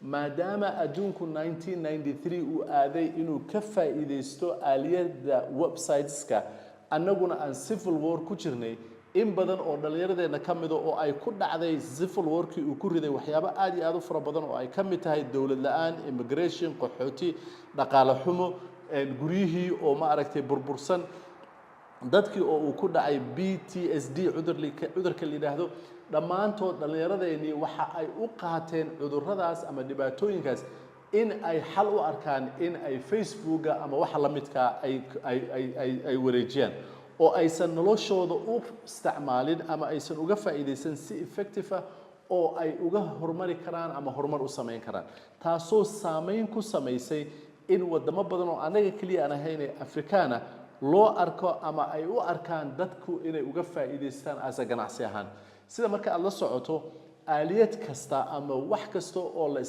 maadaama adduunku 1993 uu aaday inuu ka faa'iideysto aaliyada websiteska annaguna aan civil war ku jirnay in badan oo dhalinyaradeena ka mid oo ay ku dhacday civil war-kii uu ku riday waxyaabo aad iyo aad u fara badan oo ay ka mid tahay dawlad la'aan, immigration, qaxooti, dhaqaale xumo, guryihii oo ma aragtay burbursan, dadkii oo uu ku dhacay PTSD cudurka la yiraahdo. dhammaantood dhallinyaradeennii waxa ay u qaateen cudurradaas ama dhibaatooyinkaas in ay xal u arkaan in ay Facebooka ama waxa la midka ay wareejiyaan oo aysan noloshooda u isticmaalin ama aysan uga faa'iideysan si effective ah oo ay uga horumari karaan ama horumar u sameyn karaan, taasoo saameyn ku samaysay in wadamo badan oo anaga kaliya aan ahayn Afrikaana loo arko ama ay u arkaan dadku inay uga faa'iideystaan asa ganacsi ahaan. sida marka aad la socoto aaliyad kasta ama wax kasta oo la